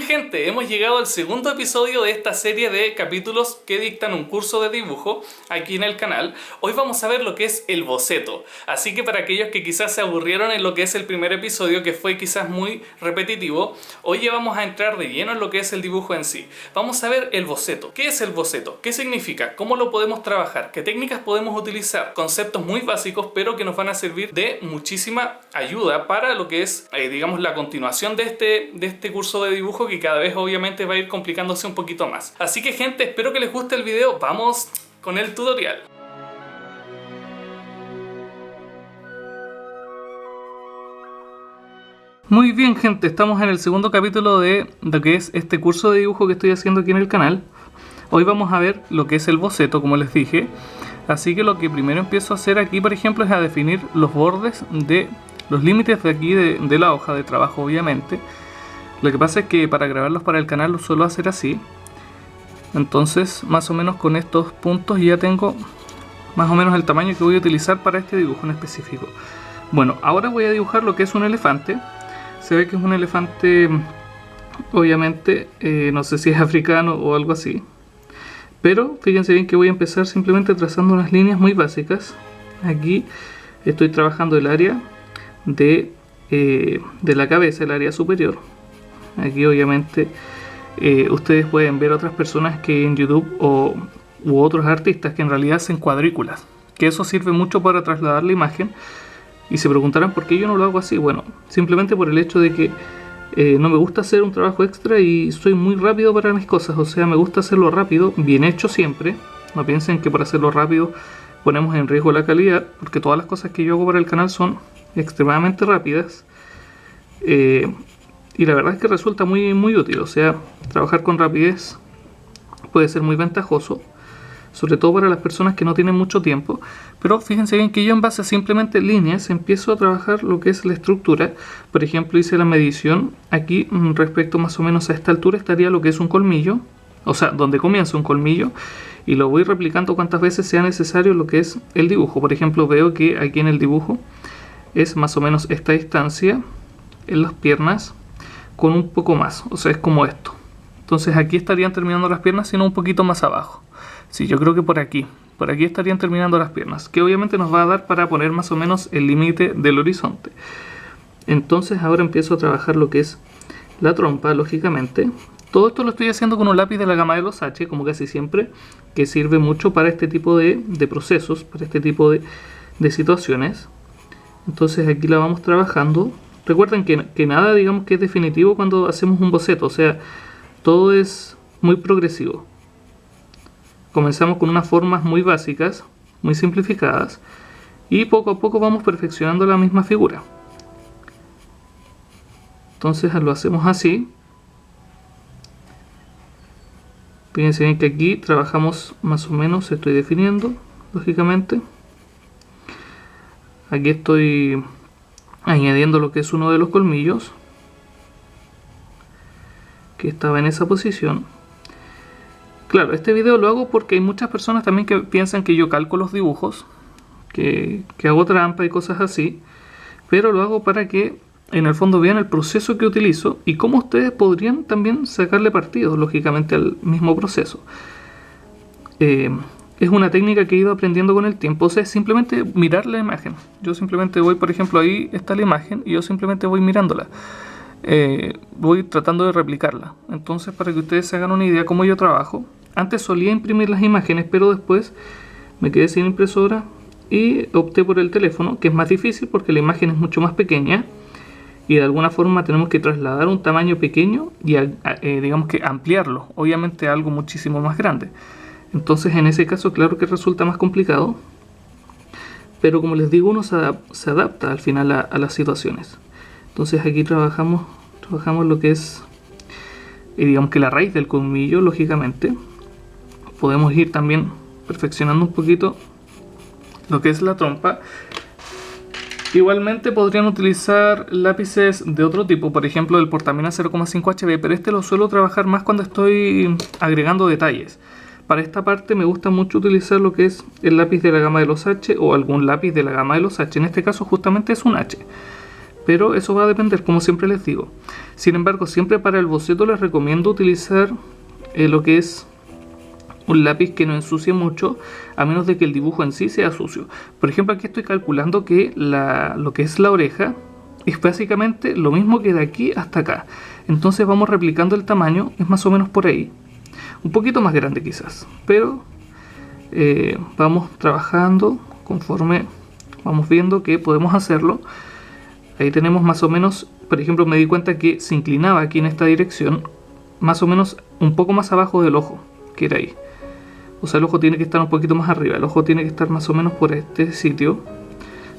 gente, hemos llegado al segundo episodio de esta serie de capítulos que dictan un curso de dibujo aquí en el canal. Hoy vamos a ver lo que es el boceto, así que para aquellos que quizás se aburrieron en lo que es el primer episodio, que fue quizás muy repetitivo, hoy ya vamos a entrar de lleno en lo que es el dibujo en sí. Vamos a ver el boceto. ¿Qué es el boceto? ¿Qué significa? ¿Cómo lo podemos trabajar? ¿Qué técnicas podemos utilizar? Conceptos muy básicos, pero que nos van a servir de muchísima ayuda para lo que es, digamos, la continuación de este curso de dibujo, que cada vez obviamente va a ir complicándose un poquito más. Así que gente, espero que les guste el video. Vamos con el tutorial. Muy bien gente, estamos en el segundo capítulo de lo que es este curso de dibujo que estoy haciendo aquí en el canal. Hoy vamos a ver lo que es el boceto, como les dije. Así que lo que primero empiezo a hacer aquí, por ejemplo, es a definir los bordes de los límites de aquí de la hoja de trabajo, obviamente. Lo que pasa es que para grabarlos para el canal lo suelo hacer así. Entonces, más o menos con estos puntos ya tengo más o menos el tamaño que voy a utilizar para este dibujo en específico. Bueno, ahora voy a dibujar lo que es un elefante. Se ve que es un elefante, obviamente, no sé si es africano o algo así. Pero fíjense bien que voy a empezar simplemente trazando unas líneas muy básicas. Aquí estoy trabajando el área de la cabeza, el área superior. Aquí obviamente ustedes pueden ver otras personas que en YouTube u otros artistas que en realidad hacen cuadrículas, que eso sirve mucho para trasladar la imagen. Y se preguntarán por qué yo no lo hago así. Bueno, simplemente por el hecho de que no me gusta hacer un trabajo extra y soy muy rápido para mis cosas. O sea, me gusta hacerlo rápido, bien hecho siempre. No piensen que por hacerlo rápido ponemos en riesgo la calidad, porque todas las cosas que yo hago para el canal son extremadamente rápidas. Y la verdad es que resulta muy, muy útil. O sea, trabajar con rapidez puede ser muy ventajoso, sobre todo para las personas que no tienen mucho tiempo. Pero fíjense bien que yo en base a simplemente líneas empiezo a trabajar lo que es la estructura. Por ejemplo, hice la medición aquí respecto más o menos a esta altura estaría lo que es un colmillo, o sea, donde comienza un colmillo, y lo voy replicando cuantas veces sea necesario lo que es el dibujo. Por ejemplo, veo que aquí en el dibujo es más o menos esta distancia en las piernas con un poco más, o sea, es como esto. Entonces aquí estarían terminando las piernas, sino un poquito más abajo. Sí, yo creo que por aquí estarían terminando las piernas, que obviamente nos va a dar para poner más o menos el límite del horizonte. Entonces ahora empiezo a trabajar lo que es la trompa, lógicamente. Todo esto lo estoy haciendo con un lápiz de la gama de los H, como casi siempre, que sirve mucho para este tipo de procesos, para este tipo de situaciones. Entonces aquí la vamos trabajando. Recuerden que nada, digamos, que es definitivo cuando hacemos un boceto, o sea, todo es muy progresivo. Comenzamos con unas formas muy básicas, muy simplificadas, y poco a poco vamos perfeccionando la misma figura. Entonces lo hacemos así. Fíjense bien que aquí trabajamos más o menos, estoy definiendo, lógicamente. Aquí estoy añadiendo lo que es uno de los colmillos, que estaba en esa posición. Claro, este video lo hago porque hay muchas personas también que piensan que yo calco los dibujos, que hago trampa y cosas así, pero lo hago para que en el fondo vean el proceso que utilizo y cómo ustedes podrían también sacarle partido, lógicamente, al mismo proceso. Es una técnica que he ido aprendiendo con el tiempo, o sea, es simplemente mirar la imagen. Yo simplemente voy, por ejemplo, ahí está la imagen y yo simplemente voy mirándola. Voy tratando de replicarla. Entonces, para que ustedes se hagan una idea cómo yo trabajo, antes solía imprimir las imágenes, pero después me quedé sin impresora y opté por el teléfono, que es más difícil porque la imagen es mucho más pequeña y de alguna forma tenemos que trasladar un tamaño pequeño y digamos que ampliarlo, obviamente a algo muchísimo más grande. Entonces en ese caso claro que resulta más complicado, pero como les digo, uno se adapta al final a las situaciones. Entonces aquí trabajamos lo que es, digamos que la raíz del colmillo, lógicamente. Podemos ir también perfeccionando un poquito lo que es la trompa. Igualmente podrían utilizar lápices de otro tipo, por ejemplo el Portamina 0,5 HB, pero este lo suelo trabajar más cuando estoy agregando detalles. Para esta parte me gusta mucho utilizar lo que es el lápiz de la gama de los H o algún lápiz de la gama de los H. En este caso justamente es un H. pero eso va a depender, como siempre les digo. Sin embargo, siempre para el boceto les recomiendo utilizar lo que es un lápiz que no ensucie mucho, a menos de que el dibujo en sí sea sucio. Por ejemplo, aquí estoy calculando que lo que es la oreja es básicamente lo mismo que de aquí hasta acá. Entonces vamos replicando el tamaño, es más o menos por ahí. Un poquito más grande quizás, pero vamos trabajando conforme vamos viendo que podemos hacerlo. Ahí tenemos más o menos, por ejemplo, me di cuenta que se inclinaba aquí en esta dirección, más o menos un poco más abajo del ojo, que era ahí. O sea, el ojo tiene que estar un poquito más arriba, el ojo tiene que estar más o menos por este sitio.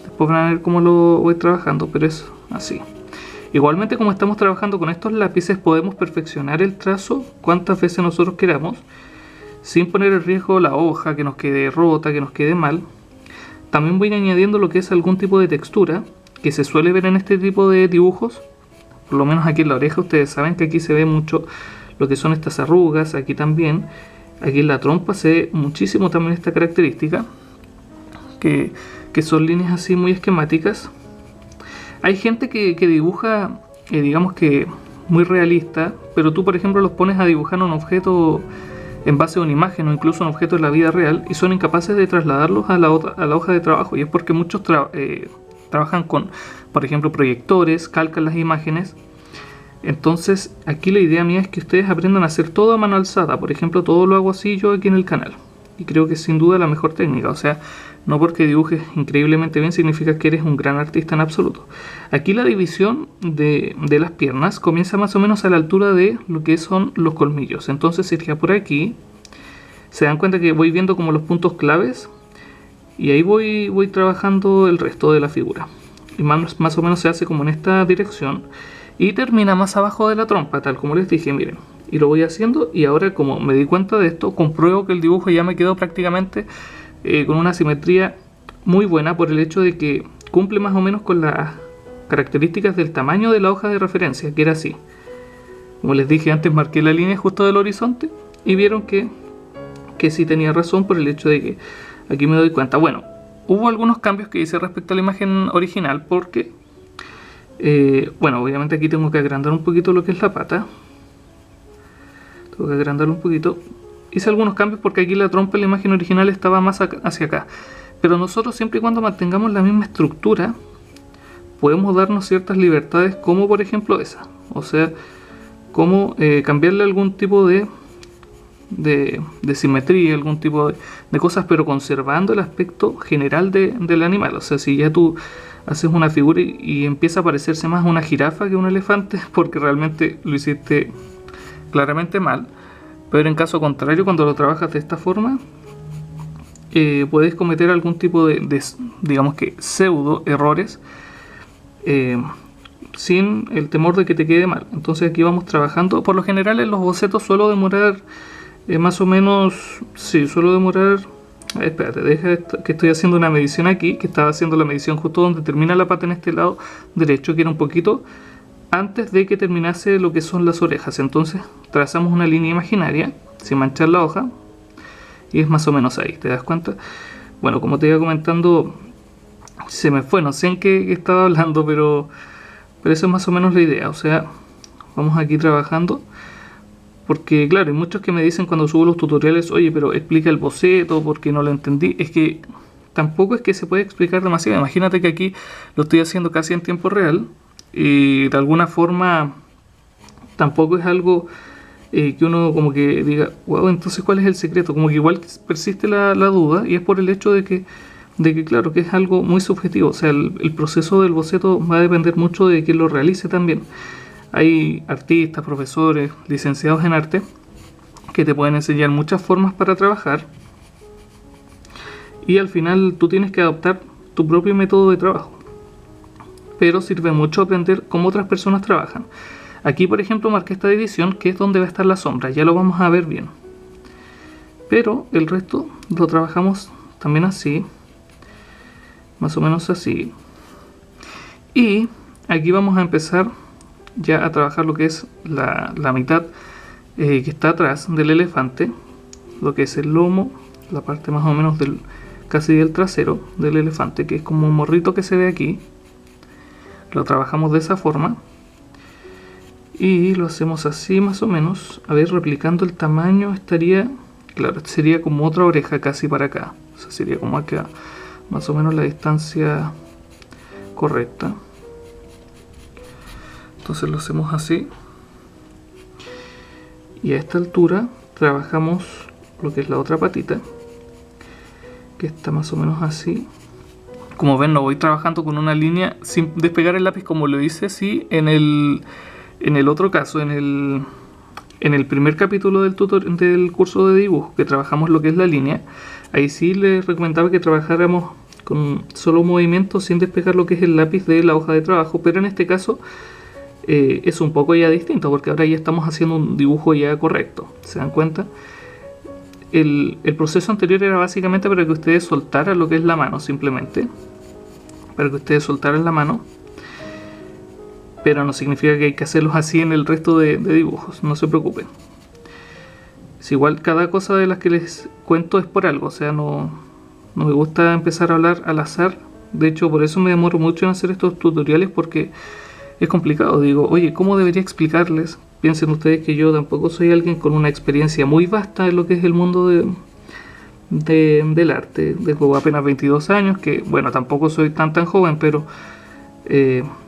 Después van a ver cómo lo voy trabajando, pero es así. Igualmente, como estamos trabajando con estos lápices, podemos perfeccionar el trazo cuantas veces nosotros queramos, sin poner en riesgo la hoja, que nos quede rota, que nos quede mal. También voy añadiendo lo que es algún tipo de textura que se suele ver en este tipo de dibujos. Por lo menos aquí en la oreja, ustedes saben que aquí se ve mucho lo que son estas arrugas, aquí también. Aquí en la trompa se ve muchísimo también esta característica, que son líneas así muy esquemáticas. Hay gente que dibuja, digamos que muy realista, pero tú por ejemplo los pones a dibujar un objeto en base a una imagen o incluso un objeto en la vida real y son incapaces de trasladarlos a la hoja de trabajo, y es porque muchos trabajan con, por ejemplo, proyectores, calcan las imágenes. Entonces aquí la idea mía es que ustedes aprendan a hacer todo a mano alzada. Por ejemplo, todo lo hago así yo aquí en el canal, y creo que es sin duda la mejor técnica. O sea, no porque dibujes increíblemente bien significa que eres un gran artista en absoluto. Aquí la división de las piernas comienza más o menos a la altura de lo que son los colmillos. Entonces sería por aquí. Se dan cuenta que voy viendo como los puntos claves, y ahí voy trabajando el resto de la figura. Y más o menos se hace como en esta dirección. Y termina más abajo de la trompa, tal como les dije, miren. Y lo voy haciendo, y ahora como me di cuenta de esto, compruebo que el dibujo ya me quedó prácticamente con una simetría muy buena, por el hecho de que cumple más o menos con las características del tamaño de la hoja de referencia, que era así. Como les dije antes, marqué la línea justo del horizonte y vieron que sí tenía razón, por el hecho de que aquí me doy cuenta. Bueno, hubo algunos cambios que hice respecto a la imagen original, porque bueno, obviamente aquí tengo que agrandar un poquito lo que es la pata. Tengo que agrandarlo un poquito. Hice algunos cambios porque aquí la trompa en la imagen original estaba más hacia acá. Pero nosotros, siempre y cuando mantengamos la misma estructura, podemos darnos ciertas libertades, como por ejemplo esa. O sea, como cambiarle algún tipo de simetría, algún tipo de cosas, pero conservando el aspecto general del animal. O sea, si ya tú haces una figura y empieza a parecerse más a una jirafa que a un elefante, porque realmente lo hiciste claramente mal. Pero en caso contrario, cuando lo trabajas de esta forma, puedes cometer algún tipo de digamos que pseudo errores, sin el temor de que te quede mal. Entonces aquí vamos trabajando. Por lo general en los bocetos suelo demorar más o menos, sí, suelo demorar. Espérate, deja que estoy haciendo una medición aquí, que estaba haciendo la medición justo donde termina la pata en este lado derecho, que era un poquito antes de que terminase lo que son las orejas. Entonces trazamos una línea imaginaria sin manchar la hoja, y es más o menos ahí, ¿te das cuenta? Bueno, como te iba comentando, se me fue, no sé en qué estaba hablando, pero eso es más o menos la idea. O sea, vamos aquí trabajando, porque claro, hay muchos que me dicen cuando subo los tutoriales, oye, pero explica el boceto porque no lo entendí. Es que tampoco es que se puede explicar demasiado. Imagínate que aquí lo estoy haciendo casi en tiempo real, y de alguna forma tampoco es algo que uno como que diga, wow, entonces ¿cuál es el secreto? Como que igual persiste la duda, y es por el hecho de que claro, que es algo muy subjetivo. O sea, el proceso del boceto va a depender mucho de quien lo realice también. Hay artistas, profesores, licenciados en arte que te pueden enseñar muchas formas para trabajar, y al final tú tienes que adoptar tu propio método de trabajo. Pero sirve mucho aprender cómo otras personas trabajan. Aquí, por ejemplo, marqué esta división, que es donde va a estar la sombra. Ya lo vamos a ver bien. Pero el resto lo trabajamos también así, más o menos así. Y aquí vamos a empezar ya a trabajar lo que es la mitad que está atrás del elefante, lo que es el lomo, la parte más o menos casi del trasero del elefante, que es como un morrito que se ve aquí, Lo trabajamos de esa forma. Y lo hacemos así más o menos. A ver, replicando el tamaño estaría... Claro, sería como otra oreja casi para acá. O sea, sería como acá. Más o menos la distancia correcta. Entonces lo hacemos así. Y a esta altura trabajamos lo que es la otra patita, que está más o menos así. Como ven, no voy trabajando con una línea sin despegar el lápiz como lo hice así en el otro caso, en el primer capítulo del curso de dibujo, que trabajamos lo que es la línea. Ahí sí les recomendaba que trabajáramos con solo movimiento sin despegar lo que es el lápiz de la hoja de trabajo, pero en este caso es un poco ya distinto, porque ahora ya estamos haciendo un dibujo ya correcto. ¿Se dan cuenta? El proceso anterior era básicamente para que ustedes soltaran lo que es la mano, simplemente para que ustedes soltaran la mano, pero no significa que hay que hacerlos así en el resto de dibujos, no se preocupen. Es igual, cada cosa de las que les cuento es por algo, o sea, no me gusta empezar a hablar al azar. De hecho, por eso me demoro mucho en hacer estos tutoriales, porque es complicado. Digo, oye, ¿cómo debería explicarles? Piensen ustedes que yo tampoco soy alguien con una experiencia muy vasta en lo que es el mundo del arte. Tengo apenas 22 años, que bueno, tampoco soy tan joven, pero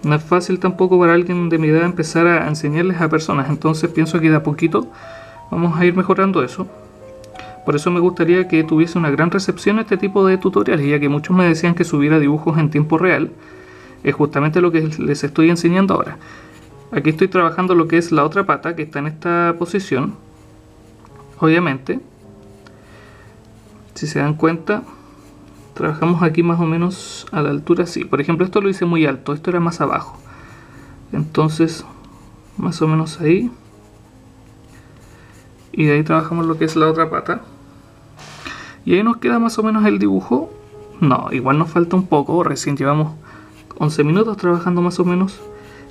no es fácil tampoco para alguien de mi edad empezar a enseñarles a personas. Entonces pienso que de a poquito vamos a ir mejorando eso. Por eso me gustaría que tuviese una gran recepción este tipo de tutoriales, ya que muchos me decían que subiera dibujos en tiempo real. Es justamente lo que les estoy enseñando ahora. Aquí estoy trabajando lo que es la otra pata, que está en esta posición. Obviamente, si se dan cuenta, trabajamos aquí más o menos a la altura así. Por ejemplo, esto lo hice muy alto, esto era más abajo. Entonces, más o menos ahí. Y de ahí trabajamos lo que es la otra pata. Y ahí nos queda más o menos el dibujo. No, igual nos falta un poco, recién llevamos 11 minutos trabajando más o menos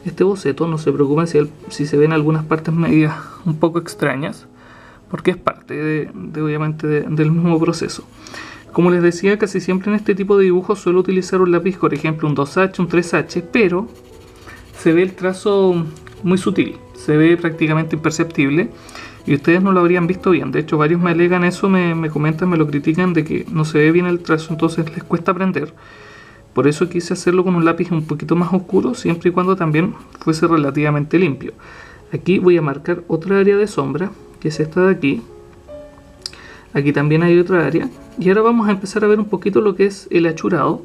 este boceto. No se preocupen si se ven algunas partes medias un poco extrañas, porque es parte obviamente del mismo proceso. Como les decía, casi siempre en este tipo de dibujos suelo utilizar un lápiz, por ejemplo un 2H, un 3H, pero se ve el trazo muy sutil, se ve prácticamente imperceptible y ustedes no lo habrían visto bien. De hecho, varios me alegan eso, me comentan, me lo critican de que no se ve bien el trazo, entonces les cuesta aprender. Por eso quise hacerlo con un lápiz un poquito más oscuro, siempre y cuando también fuese relativamente limpio. Aquí voy a marcar otra área de sombra, que es esta de aquí. Aquí también hay otra área. Y ahora vamos a empezar a ver un poquito lo que es el achurado,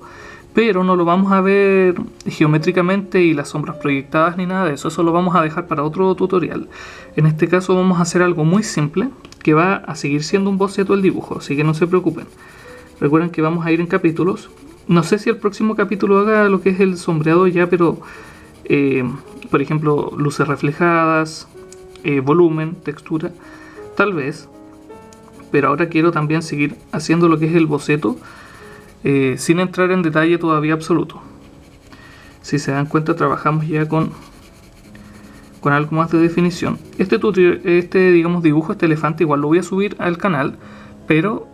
pero no lo vamos a ver geométricamente y las sombras proyectadas ni nada de eso. Eso lo vamos a dejar para otro tutorial. En este caso vamos a hacer algo muy simple, que va a seguir siendo un boceto del dibujo, así que no se preocupen. Recuerden que vamos a ir en capítulos. No sé si el próximo capítulo haga lo que es el sombreado ya, pero por ejemplo, luces reflejadas, volumen, textura, tal vez. Pero ahora quiero también seguir haciendo lo que es el boceto, sin entrar en detalle todavía absoluto. Si se dan cuenta, trabajamos ya con algo más de definición. Este digamos dibujo, este elefante, igual lo voy a subir al canal, pero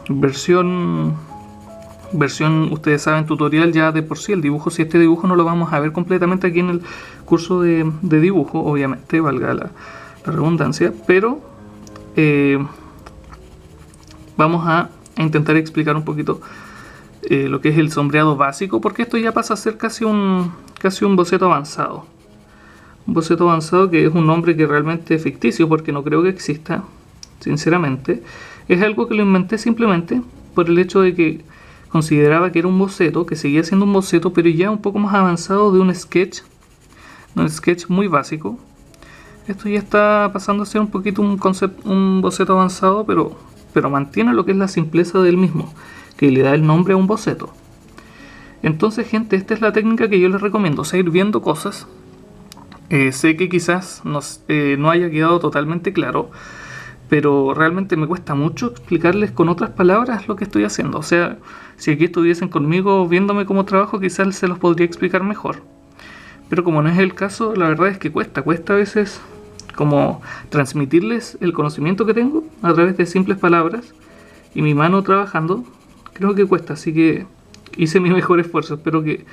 versión ustedes saben, tutorial ya de por sí. El dibujo, si este dibujo no lo vamos a ver completamente aquí en el curso de dibujo, obviamente, valga la redundancia, pero vamos a intentar explicar un poquito lo que es el sombreado básico, porque esto ya pasa a ser casi un boceto avanzado. Un boceto avanzado que es un nombre que realmente es ficticio, porque no creo que exista, sinceramente. Es algo que lo inventé simplemente por el hecho de que consideraba que era un boceto, que seguía siendo un boceto, pero ya un poco más avanzado de un sketch muy básico. Esto ya está pasando a ser un poquito un boceto avanzado, pero mantiene lo que es la simpleza del mismo, que le da el nombre a un boceto. Entonces, gente, esta es la técnica que yo les recomiendo, o sea, ir viendo cosas. Sé que quizás no haya quedado totalmente claro, pero realmente me cuesta mucho explicarles con otras palabras lo que estoy haciendo. O sea, si aquí estuviesen conmigo viéndome cómo trabajo, quizás se los podría explicar mejor. Pero como no es el caso, la verdad es que cuesta a veces como transmitirles el conocimiento que tengo a través de simples palabras, y mi mano trabajando creo que cuesta, así que hice mi mejor esfuerzo. Espero que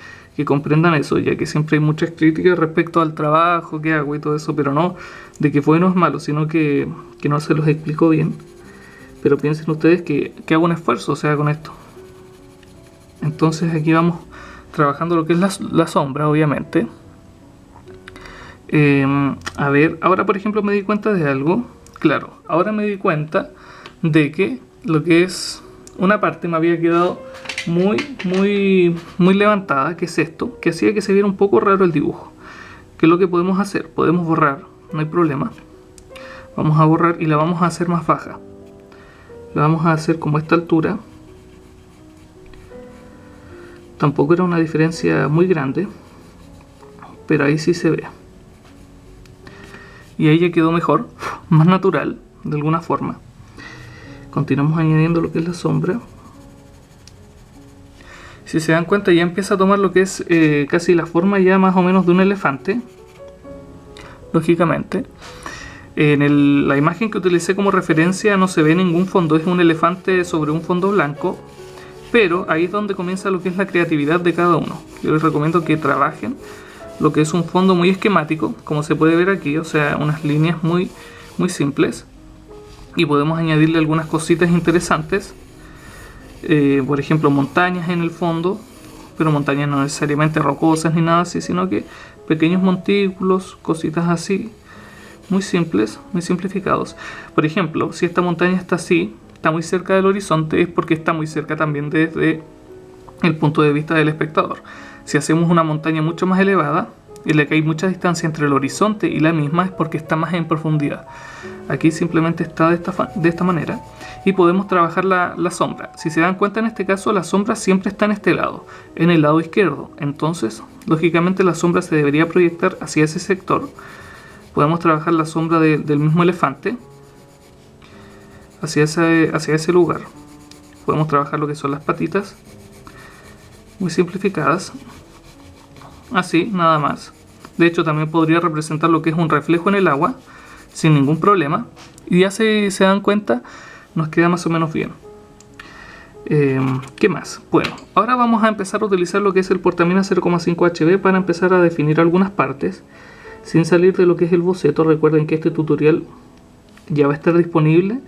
comprendan eso, ya que siempre hay muchas críticas respecto al trabajo que hago y todo eso, pero no de que fue no es malo, sino que no se los explico bien. Pero piensen ustedes que hago un esfuerzo, o sea, con esto. Entonces aquí vamos trabajando lo que es la sombra, obviamente. A ver, ahora por ejemplo me di cuenta de algo. Claro, ahora me di cuenta de que lo que es una parte me había quedado muy levantada, que es esto, que hacía que se viera un poco raro el dibujo. ¿Qué es lo que podemos hacer? Podemos borrar, no hay problema. Vamos a borrar y la vamos a hacer más baja. La vamos a hacer como a esta altura. Tampoco era una diferencia muy grande, pero ahí sí se ve. Y ahí ya quedó mejor, más natural, de alguna forma. Continuamos añadiendo lo que es la sombra. Si se dan cuenta, ya empieza a tomar lo que es casi la forma ya más o menos de un elefante. Lógicamente. En la imagen que utilicé como referencia no se ve ningún fondo, es un elefante sobre un fondo blanco. Pero ahí es donde comienza lo que es la creatividad de cada uno. Yo les recomiendo que trabajen lo que es un fondo muy esquemático, como se puede ver aquí, o sea, unas líneas muy simples. Y podemos añadirle algunas cositas interesantes. Por ejemplo, montañas en el fondo, pero montañas no necesariamente rocosas ni nada así, sino que pequeños montículos, cositas así, muy simples, muy simplificados. Por ejemplo, si esta montaña está así, está muy cerca del horizonte, es porque está muy cerca también desde el punto de vista del espectador. Si hacemos una montaña mucho más elevada, en la que hay mucha distancia entre el horizonte y la misma, es porque está más en profundidad. Aquí simplemente está de esta manera. Y podemos trabajar la sombra. Si se dan cuenta, en este caso la sombra siempre está en este lado, en el lado izquierdo. Entonces, lógicamente la sombra se debería proyectar hacia ese sector. Podemos trabajar la sombra del mismo elefante hacia ese lugar. Podemos trabajar lo que son las patitas, muy simplificadas, así, nada más. De hecho, también podría representar lo que es un reflejo en el agua, sin ningún problema. Y ya se dan cuenta, nos queda más o menos bien. ¿Qué más? Bueno, ahora vamos a empezar a utilizar lo que es el Portamina 0,5 HB para empezar a definir algunas partes, sin salir de lo que es el boceto. Recuerden que este tutorial ya va a estar disponible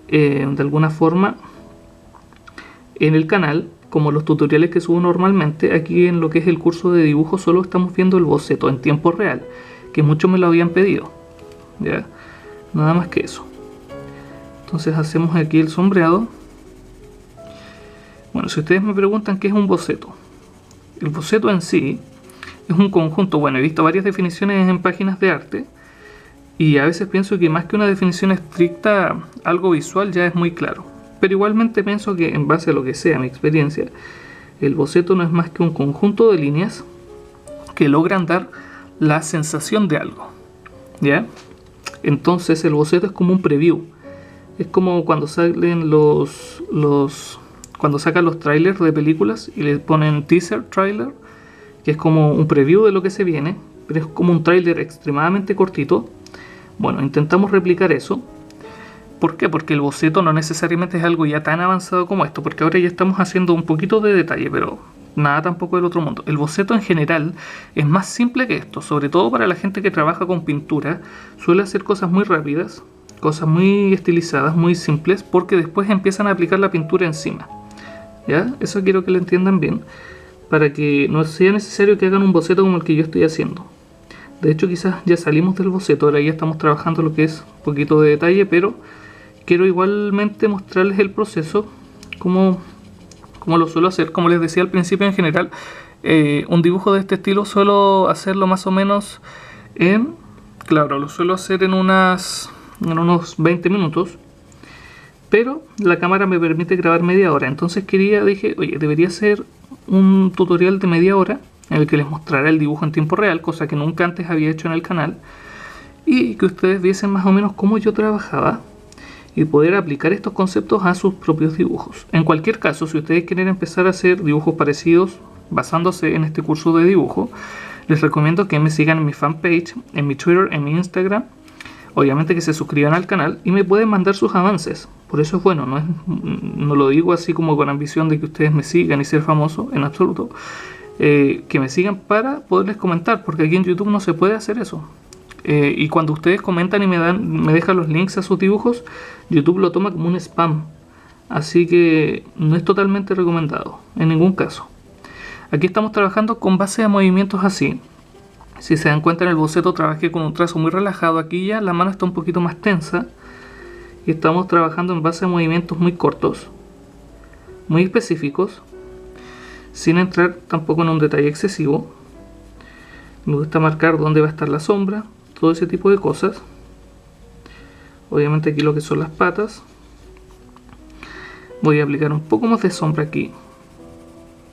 de alguna forma en el canal, como los tutoriales que subo normalmente. Aquí en lo que es el curso de dibujo solo estamos viendo el boceto en tiempo real, que muchos me lo habían pedido, ¿ya? Nada más que eso. Entonces hacemos aquí el sombreado. Bueno, si ustedes me preguntan qué es un boceto, el boceto en sí es un conjunto. Bueno, he visto varias definiciones en páginas de arte y a veces pienso que más que una definición estricta, algo visual ya es muy claro. Pero igualmente pienso que, en base a lo que sea mi experiencia, el boceto no es más que un conjunto de líneas que logran dar la sensación de algo, ¿ya? Entonces el boceto es como un preview. Es como cuando salen cuando sacan los trailers de películas y le ponen teaser trailer, que es como un preview de lo que se viene, pero es como un trailer extremadamente cortito. Bueno, intentamos replicar eso. ¿Por qué? Porque el boceto no necesariamente es algo ya tan avanzado como esto, porque ahora ya estamos haciendo un poquito de detalle, pero nada tampoco del otro mundo. El boceto en general es más simple que esto, sobre todo para la gente que trabaja con pintura. Suele hacer cosas muy rápidas, cosas muy estilizadas, muy simples, porque después empiezan a aplicar la pintura encima, ¿ya? Eso quiero que lo entiendan bien, para que no sea necesario que hagan un boceto como el que yo estoy haciendo. De hecho, quizás ya salimos del boceto, ahora ya estamos trabajando lo que es un poquito de detalle, pero quiero igualmente mostrarles el proceso como lo suelo hacer. Como les decía al principio, en general un dibujo de este estilo suelo hacerlo más o menos lo suelo hacer en unos 20 minutos, pero la cámara me permite grabar media hora. Entonces dije, oye, debería ser un tutorial de media hora en el que les mostrara el dibujo en tiempo real, cosa que nunca antes había hecho en el canal, y que ustedes viesen más o menos cómo yo trabajaba y poder aplicar estos conceptos a sus propios dibujos. En cualquier caso, si ustedes quieren empezar a hacer dibujos parecidos basándose en este curso de dibujo, les recomiendo que me sigan en mi fanpage, en mi Twitter, en mi Instagram, Obviamente que se suscriban al canal y me pueden mandar sus avances. Por eso es bueno, no lo digo así como con ambición de que ustedes me sigan y ser famoso, en absoluto. Que me sigan para poderles comentar, porque aquí en YouTube no se puede hacer eso. Y cuando ustedes comentan y me dejan los links a sus dibujos, YouTube lo toma como un spam. Así que no es totalmente recomendado, en ningún caso. Aquí estamos trabajando con base de movimientos así. Si se dan cuenta, en el boceto trabajé con un trazo muy relajado. Aquí ya la mano está un poquito más tensa. Y estamos trabajando en base de movimientos muy cortos, muy específicos, sin entrar tampoco en un detalle excesivo. Me gusta marcar dónde va a estar la sombra, todo ese tipo de cosas. Obviamente aquí lo que son las patas. Voy a aplicar un poco más de sombra aquí,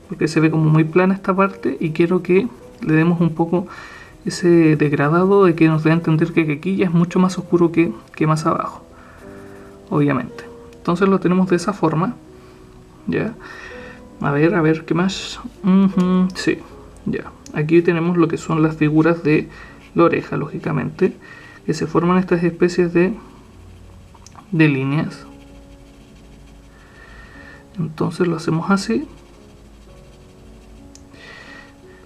porque se ve como muy plana esta parte y quiero que le demos un poco ese degradado de que nos dé a entender que aquí ya es mucho más oscuro que más abajo, obviamente. Entonces lo tenemos de esa forma. Ya, a ver, ¿qué más? Sí, ya. Aquí tenemos lo que son las figuras de la oreja, lógicamente, que se forman estas especies de líneas. Entonces lo hacemos así.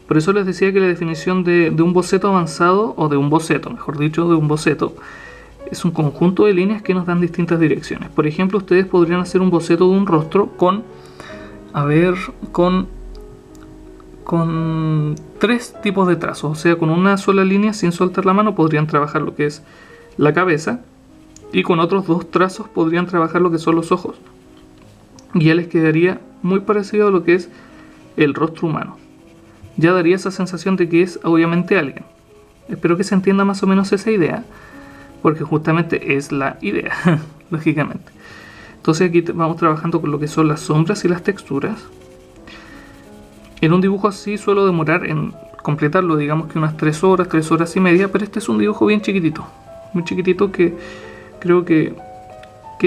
Por eso les decía que la definición de un boceto avanzado, o de un boceto, mejor dicho, de un boceto, es un conjunto de líneas que nos dan distintas direcciones. Por ejemplo, ustedes podrían hacer un boceto de un rostro con 3 tipos de trazos. O sea, con una sola línea sin soltar la mano podrían trabajar lo que es la cabeza, y con otros 2 trazos podrían trabajar lo que son los ojos. Y ya les quedaría muy parecido a lo que es el rostro humano. Ya daría esa sensación de que es obviamente alguien. Espero que se entienda más o menos esa idea, porque justamente es la idea, lógicamente. Entonces aquí vamos trabajando con lo que son las sombras y las texturas. En un dibujo así suelo demorar en completarlo, digamos que unas 3 horas, 3 horas y media, pero este es un dibujo bien chiquitito, muy chiquitito, que creo que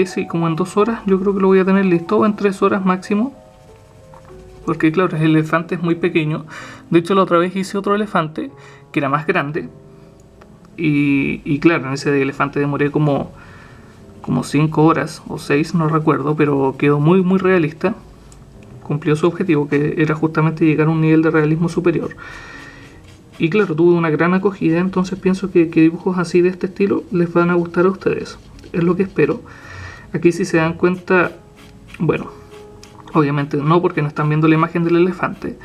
sí, como en 2 horas yo creo que lo voy a tener listo, o en 3 horas máximo. Porque claro, el elefante es muy pequeño. De hecho, la otra vez hice otro elefante que era más grande. Y claro, en ese elefante demoré como 5 horas o 6, no recuerdo. Pero quedó muy muy realista. Cumplió su objetivo, que era justamente llegar a un nivel de realismo superior. Y claro, tuve una gran acogida. Entonces pienso que dibujos así de este estilo les van a gustar a ustedes. Es lo que espero. Aquí, si se dan cuenta, bueno, obviamente no, porque no están viendo la imagen del elefante,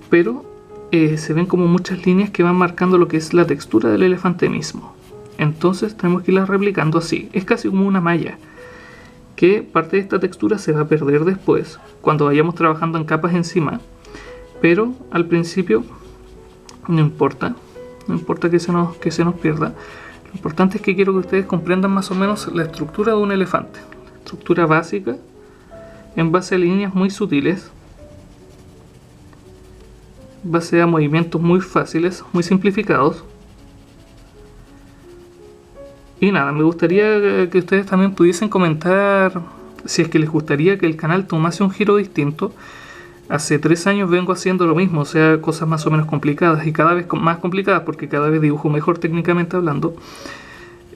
pero se ven como muchas líneas que van marcando lo que es la textura del elefante mismo. Entonces tenemos que irlas replicando así. Es casi como una malla, que parte de esta textura se va a perder después, cuando vayamos trabajando en capas encima. Pero al principio no importa que se nos pierda. Lo importante es que quiero que ustedes comprendan más o menos la estructura de un elefante. Estructura básica, en base a líneas muy sutiles, base a movimientos muy fáciles, muy simplificados. Y nada, me gustaría que ustedes también pudiesen comentar si es que les gustaría que el canal tomase un giro distinto. Hace 3 años vengo haciendo lo mismo, o sea, cosas más o menos complicadas y cada vez más complicadas, porque cada vez dibujo mejor técnicamente hablando.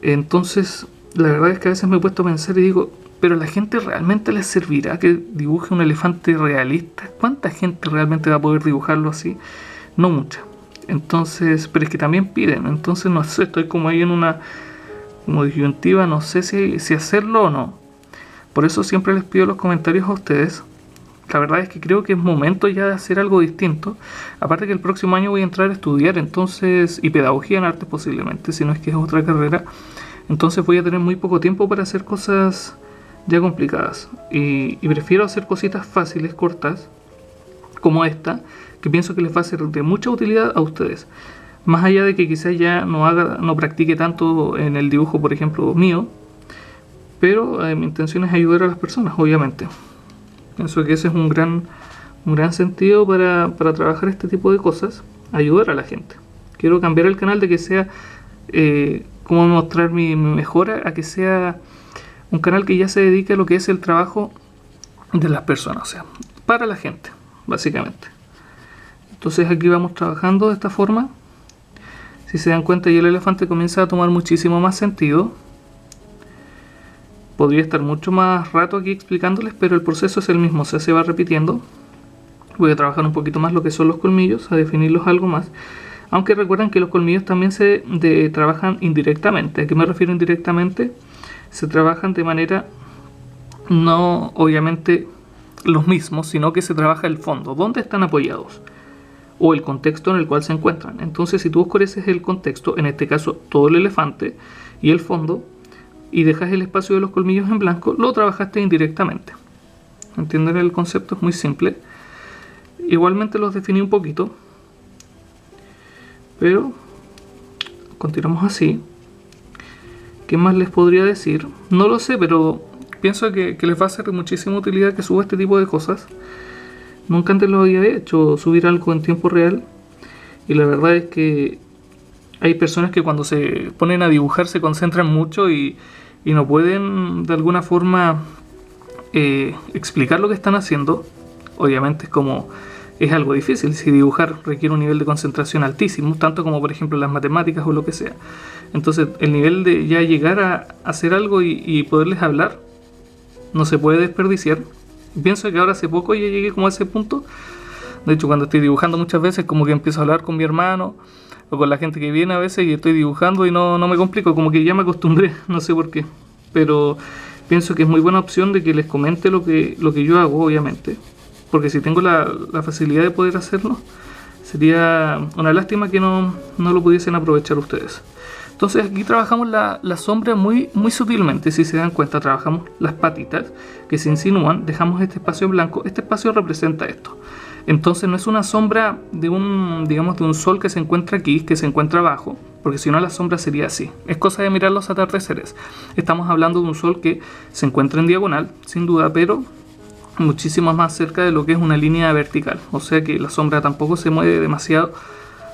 Entonces, la verdad es que a veces me he puesto a pensar y digo, ¿pero a la gente realmente les servirá que dibuje un elefante realista? ¿Cuánta gente realmente va a poder dibujarlo así? No mucha. Entonces, pero es que también piden. Entonces, no sé, estoy como ahí en una disyuntiva, no sé si hacerlo o no. Por eso siempre les pido los comentarios a ustedes. La verdad es que creo que es momento ya de hacer algo distinto. Aparte que el próximo año voy a entrar a estudiar, entonces, y pedagogía en arte posiblemente, si no es que es otra carrera. Entonces voy a tener muy poco tiempo para hacer cosas ya complicadas. Y prefiero hacer cositas fáciles, cortas, como esta, que pienso que les va a ser de mucha utilidad a ustedes. Más allá de que quizás ya no practique tanto en el dibujo, por ejemplo, mío. Pero mi intención es ayudar a las personas, obviamente. Pienso que ese es un gran sentido para trabajar este tipo de cosas, ayudar a la gente. Quiero cambiar el canal de que sea cómo mostrar mi mejora a que sea un canal que ya se dedique a lo que es el trabajo de las personas, o sea, para la gente, básicamente. Entonces aquí vamos trabajando de esta forma. Si se dan cuenta, ya el elefante comienza a tomar muchísimo más sentido. Podría estar mucho más rato aquí explicándoles, pero el proceso es el mismo, o sea, se va repitiendo. Voy a trabajar un poquito más lo que son los colmillos, a definirlos algo más. Aunque recuerden que los colmillos también se trabajan indirectamente. ¿A qué me refiero indirectamente? Se trabajan de manera no obviamente los mismos, sino que se trabaja el fondo, dónde están apoyados o el contexto en el cual se encuentran. Entonces, si tú oscureces el contexto, en este caso todo el elefante y el fondo, y dejas el espacio de los colmillos en blanco, lo trabajaste indirectamente. ¿Entienden el concepto? Es muy simple. Igualmente los definí un poquito, pero continuamos así. ¿Qué más les podría decir? No lo sé, pero pienso que les va a ser de muchísima utilidad que suba este tipo de cosas. Nunca antes lo había hecho, subir algo en tiempo real, y la verdad es que hay personas que cuando se ponen a dibujar se concentran mucho y no pueden de alguna forma explicar lo que están haciendo. Obviamente es algo difícil, si dibujar requiere un nivel de concentración altísimo, tanto como por ejemplo las matemáticas o lo que sea. Entonces el nivel de ya llegar a hacer algo y poderles hablar no se puede desperdiciar. Pienso que ahora hace poco ya llegué como a ese punto. De hecho, cuando estoy dibujando muchas veces como que empiezo a hablar con mi hermano o con la gente que viene a veces y estoy dibujando y no me complico, como que ya me acostumbré, no sé por qué. Pero pienso que es muy buena opción de que les comente lo que yo hago, obviamente. Porque si tengo la facilidad de poder hacerlo, sería una lástima que no lo pudiesen aprovechar ustedes. Entonces aquí trabajamos la sombra muy, muy sutilmente. Si se dan cuenta, trabajamos las patitas que se insinúan, dejamos este espacio en blanco. Este espacio representa esto. Entonces no es una sombra de un sol que se encuentra aquí, que se encuentra abajo, porque si no la sombra sería así. Es cosa de mirar los atardeceres. Estamos hablando de un sol que se encuentra en diagonal, sin duda, pero muchísimo más cerca de lo que es una línea vertical. O sea que la sombra tampoco se mueve demasiado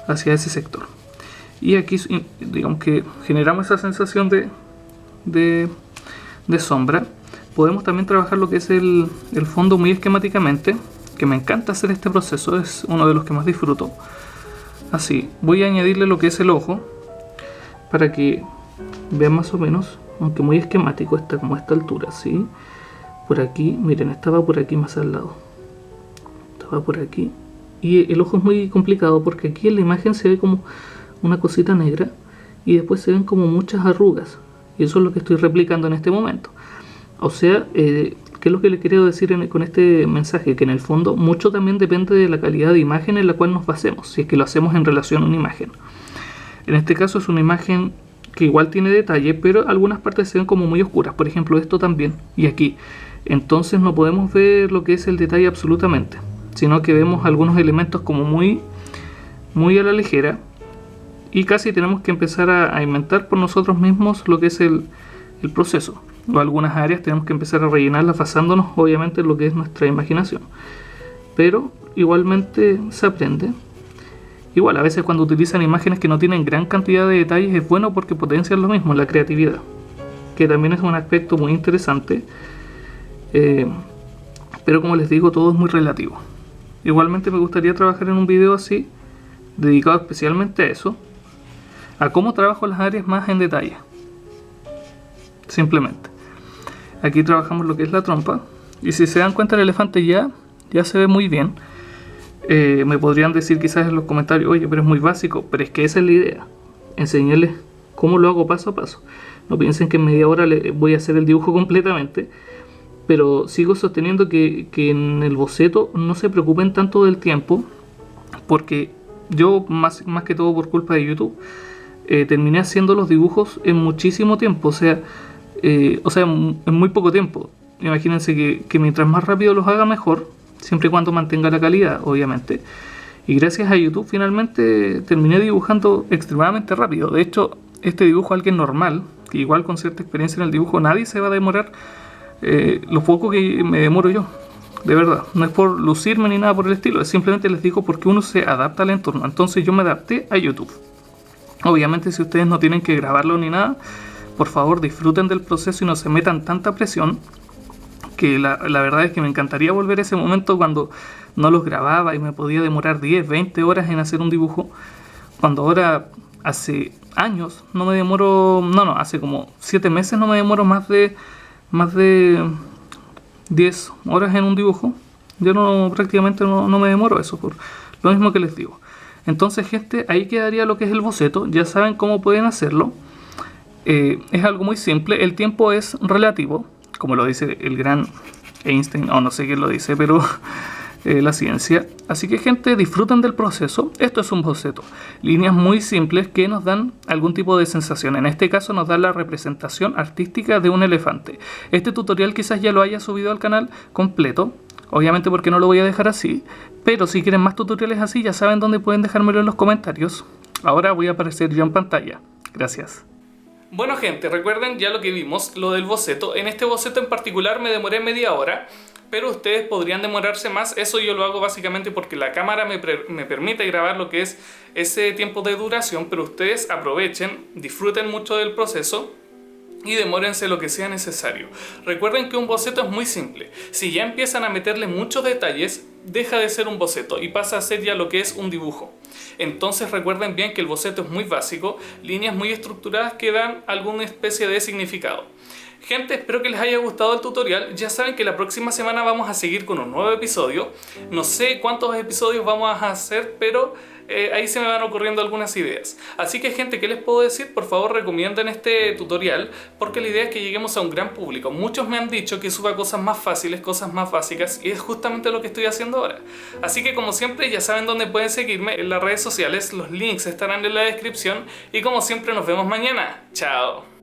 hacia ese sector. Y aquí digamos que generamos esa sensación de sombra. Podemos también trabajar lo que es el fondo muy esquemáticamente, que me encanta hacer este proceso, es uno de los que más disfruto. Así, voy a añadirle lo que es el ojo para que vean más o menos, aunque muy esquemático, está como a esta altura, ¿sí? Por aquí, miren, estaba por aquí más al lado, estaba por aquí, y el ojo es muy complicado porque aquí en la imagen se ve como una cosita negra y después se ven como muchas arrugas, y eso es lo que estoy replicando en este momento. O sea, ¿qué es lo que le quiero decir con este mensaje? Que en el fondo mucho también depende de la calidad de imagen en la cual nos basemos, si es que lo hacemos en relación a una imagen. En este caso es una imagen que igual tiene detalle, pero algunas partes se ven como muy oscuras, por ejemplo esto también, y aquí. Entonces no podemos ver lo que es el detalle absolutamente, sino que vemos algunos elementos como muy, muy a la ligera, y casi tenemos que empezar a inventar por nosotros mismos lo que es el proceso. O algunas áreas tenemos que empezar a rellenarlas basándonos obviamente en lo que es nuestra imaginación, pero igualmente se aprende. Igual a veces cuando utilizan imágenes que no tienen gran cantidad de detalles es bueno porque potencian lo mismo, la creatividad, que también es un aspecto muy interesante, pero como les digo, todo es muy relativo. Igualmente me gustaría trabajar en un video así, dedicado especialmente a eso, a cómo trabajo las áreas más en detalle. Simplemente aquí trabajamos lo que es la trompa, y si se dan cuenta el elefante ya se ve muy bien. Me podrían decir quizás en los comentarios, oye, pero es muy básico, pero es que esa es la idea, enseñarles cómo lo hago paso a paso. No piensen que en media hora voy a hacer el dibujo completamente, pero sigo sosteniendo que en el boceto no se preocupen tanto del tiempo, porque yo más que todo por culpa de YouTube terminé haciendo los dibujos en muchísimo tiempo, o sea en muy poco tiempo. Imagínense que mientras más rápido los haga mejor, siempre y cuando mantenga la calidad, obviamente. Y gracias a YouTube finalmente terminé dibujando extremadamente rápido. De hecho, este dibujo alguien normal, que igual con cierta experiencia en el dibujo, nadie se va a demorar lo poco que me demoro yo. De verdad, no es por lucirme ni nada por el estilo, es simplemente les digo porque uno se adapta al entorno. Entonces yo me adapté a YouTube. Obviamente si ustedes no tienen que grabarlo ni nada, por favor disfruten del proceso y no se metan tanta presión, que la verdad es que me encantaría volver a ese momento cuando no los grababa y me podía demorar 10, 20 horas en hacer un dibujo, cuando ahora hace años no me demoro, hace como 7 meses no me demoro más de 10 horas en un dibujo. Yo prácticamente no me demoro eso, por lo mismo que les digo. Entonces, gente, ahí quedaría lo que es el boceto. Ya saben cómo pueden hacerlo. Es algo muy simple. El tiempo es relativo, como lo dice el gran Einstein, o no sé quién lo dice, pero la ciencia. Así que, gente, disfruten del proceso. Esto es un boceto. Líneas muy simples que nos dan algún tipo de sensación. En este caso nos da la representación artística de un elefante. Este tutorial quizás ya lo haya subido al canal completo. Obviamente porque no lo voy a dejar así. Pero si quieren más tutoriales así, ya saben dónde pueden dejármelo en los comentarios. Ahora voy a aparecer yo en pantalla. Gracias. Bueno, gente, recuerden ya lo que vimos, lo del boceto. En este boceto en particular me demoré media hora, pero ustedes podrían demorarse más. Eso yo lo hago básicamente porque la cámara me permite grabar lo que es ese tiempo de duración, pero ustedes aprovechen, disfruten mucho del proceso y demórense lo que sea necesario. Recuerden que un boceto es muy simple. Si ya empiezan a meterle muchos detalles, deja de ser un boceto y pasa a ser ya lo que es un dibujo. Entonces recuerden bien que el boceto es muy básico, líneas muy estructuradas que dan alguna especie de significado. Gente, espero que les haya gustado el tutorial. Ya saben que la próxima semana vamos a seguir con un nuevo episodio. No sé cuántos episodios vamos a hacer, pero ahí se me van ocurriendo algunas ideas. Así que, gente, ¿qué les puedo decir? Por favor, recomienden este tutorial, porque la idea es que lleguemos a un gran público. Muchos me han dicho que suba cosas más fáciles, cosas más básicas, y es justamente lo que estoy haciendo ahora. Así que, como siempre, ya saben dónde pueden seguirme en las redes sociales. Los links estarán en la descripción. Y como siempre, nos vemos mañana. ¡Chao!